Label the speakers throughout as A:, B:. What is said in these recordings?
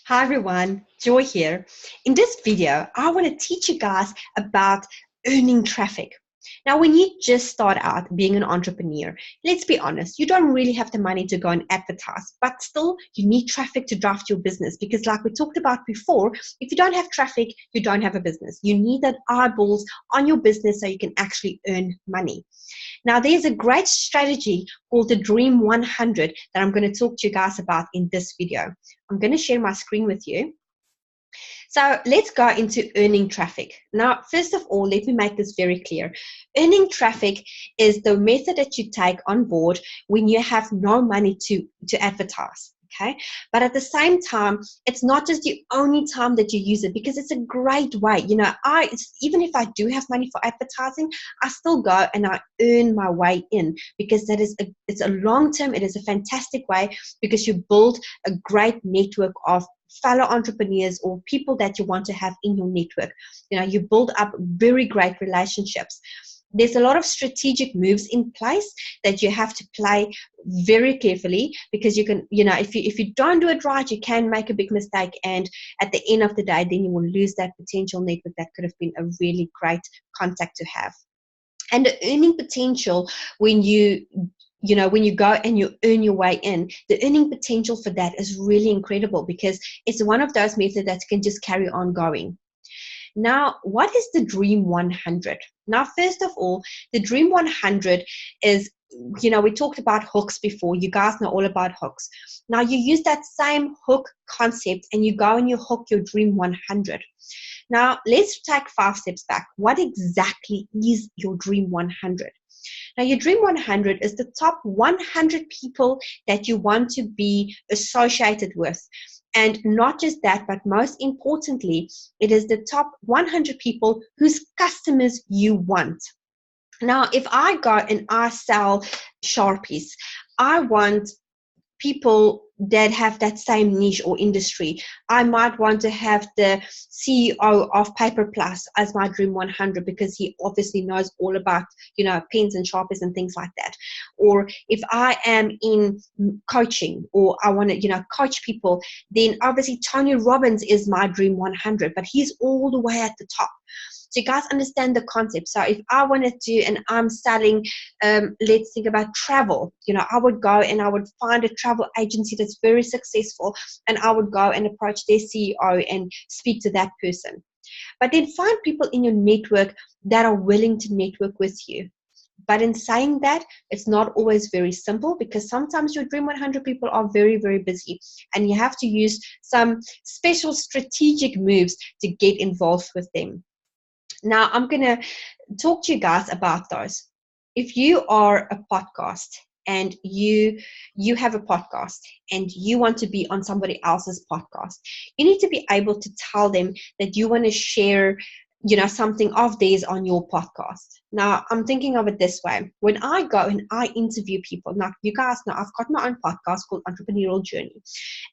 A: Hi everyone, Joy here. In this video, I want to teach you guys about earning traffic. Now, when you just start out being an entrepreneur, let's be honest, you don't really have the money to go and advertise, but still you need traffic to drive your business because like we talked about before, if you don't have traffic, you don't have a business. You need that eyeballs on your business so you can actually earn money. Now, there's a great strategy called the Dream 100 that I'm going to talk to you guys about in this video. I'm going to share my screen with you. So let's go into earning traffic. Now, first of all, let me make this very clear. Earning traffic is the method that you take on board when you have no money to advertise. Okay, but at the same time, it's not just the only time that you use it because it's a great way. You know, even if I do have money for advertising, I still go and I earn my way in because it's a long term. It is a fantastic way because you build a great network of fellow entrepreneurs or people that you want to have in your network. You know, you build up very great relationships. There's a lot of strategic moves in place that you have to play very carefully because you can, you know, if you don't do it right, you can make a big mistake. And at the end of the day, then you will lose that potential network that could have been a really great contact to have. And the earning potential when you go and you earn your way in, the earning potential for that is really incredible because it's one of those methods that can just carry on going. Now, what is the Dream 100? Now, first of all, the Dream 100 is, you know, we talked about hooks before. You guys know all about hooks. Now, you use that same hook concept and you go and you hook your Dream 100. Now, let's take 5 steps back. What exactly is your Dream 100? Now, your Dream 100 is the top 100 people that you want to be associated with. And not just that, but most importantly, it is the top 100 people whose customers you want. Now, if I go and I sell Sharpies, I want people that have that same niche or industry. I might want to have the CEO of Paper Plus as my Dream 100 because he obviously knows all about, you know, pens and sharpers and things like that. Or if I am in coaching or I want to, you know, coach people, then obviously Tony Robbins is my Dream 100, but he's all the way at the top. So you guys understand the concept. So if I wanted to, and I'm selling, let's think about travel, you know, I would go and I would find a travel agency that's very successful and I would go and approach their CEO and speak to that person. But then find people in your network that are willing to network with you. But in saying that, it's not always very simple because sometimes your Dream 100 people are very, very busy and you have to use some special strategic moves to get involved with them. Now, I'm going to talk to you guys about those. If you are a podcast and you have a podcast and you want to be on somebody else's podcast, you need to be able to tell them that you want to share, you know, something of theirs on your podcast. Now, I'm thinking of it this way. When I go and I interview people, now you guys know I've got my own podcast called Entrepreneurial Journey.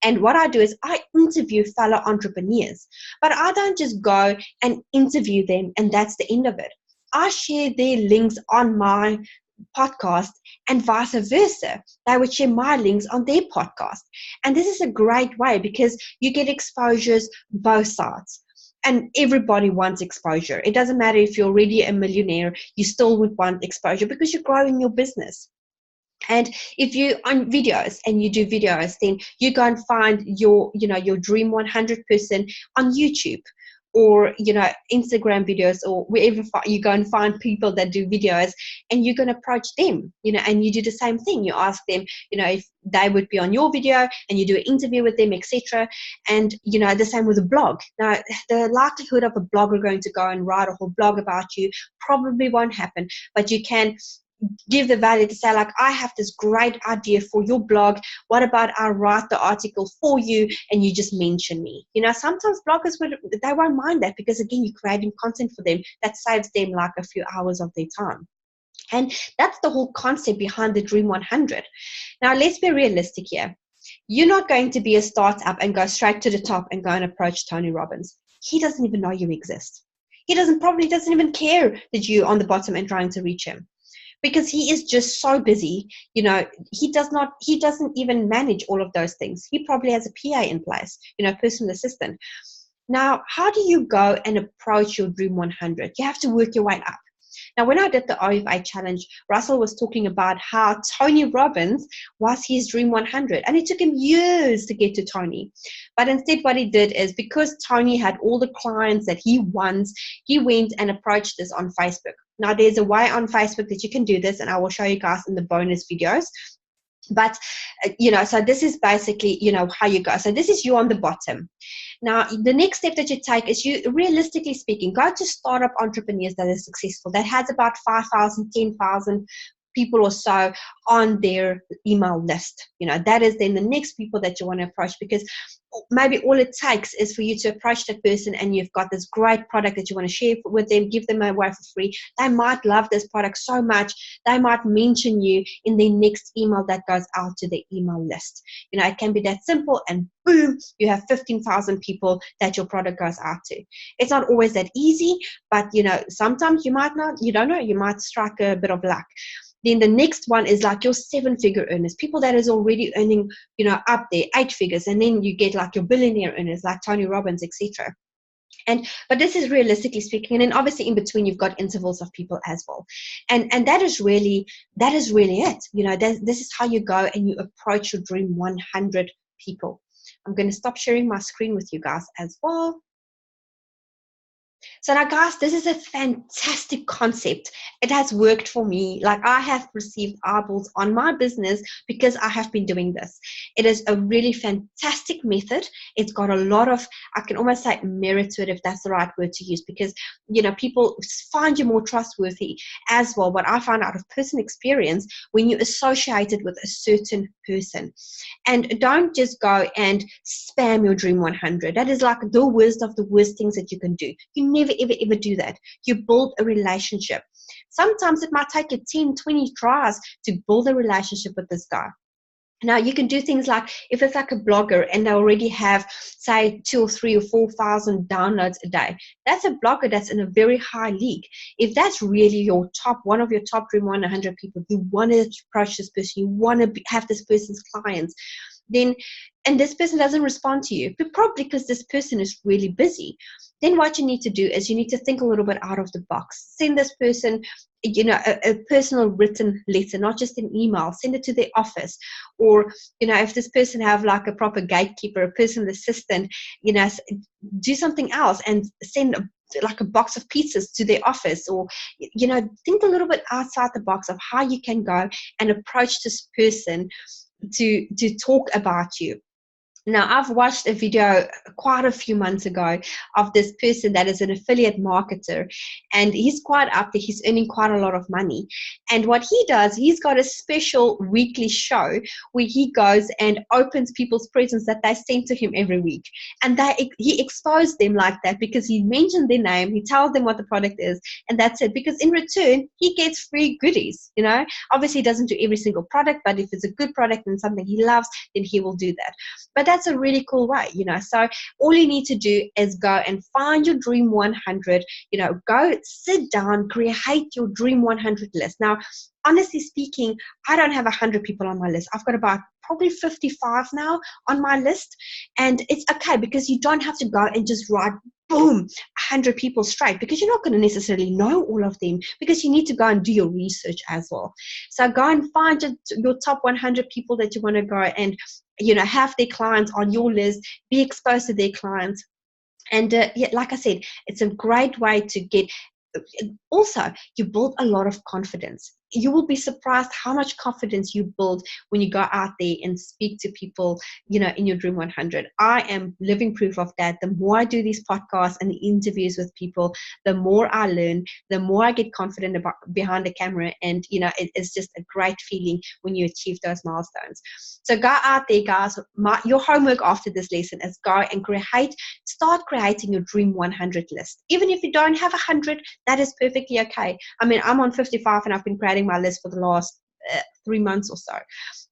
A: And what I do is I interview fellow entrepreneurs, but I don't just go and interview them and that's the end of it. I share their links on my podcast and vice versa. They would share my links on their podcast. And this is a great way because you get exposures both sides. And everybody wants exposure. It doesn't matter if you're already a millionaire, you still would want exposure because you're growing your business. And if you on videos and you do videos, then you go and find your Dream 100 person on YouTube or, you know, Instagram videos or wherever you go and find people that do videos and you're going to approach them, you know, and you do the same thing. You ask them, you know, if they would be on your video and you do an interview with them, etc. And, you know, the same with a blog. Now, the likelihood of a blogger going to go and write a whole blog about you probably won't happen, but you can give the value to say, like, I have this great idea for your blog. What about I write the article for you and you just mention me? You know, sometimes bloggers they won't mind that because, again, you're creating content for them that saves them like a few hours of their time. And that's the whole concept behind the Dream 100. Now, let's be realistic here. You're not going to be a startup and go straight to the top and go and approach Tony Robbins. He doesn't even know you exist. He probably doesn't even care that you're on the bottom and trying to reach him. because he is just so busy. He doesn't even manage all of those things. He probably has a PA in place, personal assistant. Now, how do you go and approach your Dream 100? You have to work your way up. Now, when I did the OFA challenge, Russell was talking about how Tony Robbins was his Dream 100, and it took him years to get to Tony. But instead, what he did is, because Tony had all the clients that he wants, he went and approached this on Facebook. Now, there's a way on Facebook that you can do this, and I will show you guys in the bonus videos. But, so this is basically, how you go. So this is you on the bottom. Now, the next step that you take is, you, realistically speaking, go to startup entrepreneurs that are successful, that has about 5,000, 10,000 people or so on their email list. That is then the next people that you want to approach, because maybe all it takes is for you to approach that person, and you've got this great product that you want to share with them, give them away for free. They might love this product so much, they might mention you in their next email that goes out to their email list. It can be that simple, and boom, you have 15,000 people that your product goes out to. It's not always that easy, but sometimes you might not, you don't know, you might strike a bit of luck. Then the next one is like your 7-figure earners, people that is already earning, up there 8 figures, and then you get like your billionaire earners like Tony Robbins, etc. But this is realistically speaking, and then obviously in between you've got intervals of people as well, and that is really it. This is how you go and you approach your Dream 100 people. I'm going to stop sharing my screen with you guys as well. So now, guys, this is a fantastic concept. It has worked for me. Like, I have received eyeballs on my business because I have been doing this. It is a really fantastic method. It's got a lot of, I can almost say, merit to it, if that's the right word to use, because, people find you more trustworthy as well. What I found out of personal experience, when you associate it with a certain person. And don't just go and spam your Dream 100. That is like the worst of the worst things that you can do. You never, ever do that. You build a relationship. Sometimes it might take you 10, 20 tries to build a relationship with this guy. Now, you can do things like, if it's like a blogger and they already have, say, 2 or 3 or 4,000 downloads a day, that's a blogger that's in a very high league. If that's really your top, one of your top Dream 100 people, you want to approach this person, you want to have this person's clients, then, and this person doesn't respond to you, but probably because this person is really busy, then what you need to do is you need to think a little bit out of the box. Send this person, a personal written letter, not just an email. Send it to their office. Or, if this person have like a proper gatekeeper, a personal assistant, do something else and send like a box of pizzas to their office. Or, think a little bit outside the box of how you can go and approach this person to talk about you. Now, I've watched a video quite a few months ago of this person that is an affiliate marketer, and he's quite up there. He's earning quite a lot of money. And what he does, he's got a special weekly show where he goes and opens people's presents that they send to him every week. And he exposed them like that because he mentioned their name, he tells them what the product is, and that's it. Because in return, he gets free goodies, Obviously, he doesn't do every single product, but if it's a good product and something he loves, then he will do that. But that's a really cool way, So all you need to do is go and find your Dream 100, go sit down, create your Dream 100 list. Now, honestly speaking, I don't have 100 people on my list. I've got about probably 55 now on my list. And it's okay because you don't have to go and just write, boom, 100 people straight, because you're not going to necessarily know all of them, because you need to go and do your research as well. So go and find your top 100 people that you want to go and have their clients on your list, be exposed to their clients. And like I said, it's a great way to get, also, you build a lot of confidence. You will be surprised how much confidence you build when you go out there and speak to people, in your Dream 100. I am living proof of that. The more I do these podcasts and the interviews with people, the more I learn, the more I get confident behind the camera. And, it's just a great feeling when you achieve those milestones. So go out there, guys. Your homework after this lesson is go and start creating your Dream 100 list. Even if you don't have 100, that is perfectly okay. I mean, I'm on 55 and I've been creating my list for the last 3 months or so.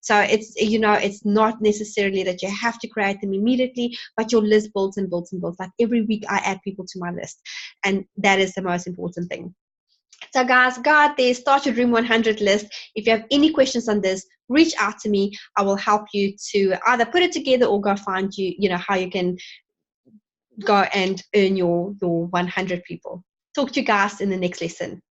A: So it's, it's not necessarily that you have to create them immediately, but your list builds and builds and builds. Like every week I add people to my list, and that is the most important thing. So guys, go out there, start your Dream 100 list. If you have any questions on this, reach out to me. I will help you to either put it together or go find how you can go and earn your 100 people. Talk to you guys in the next lesson.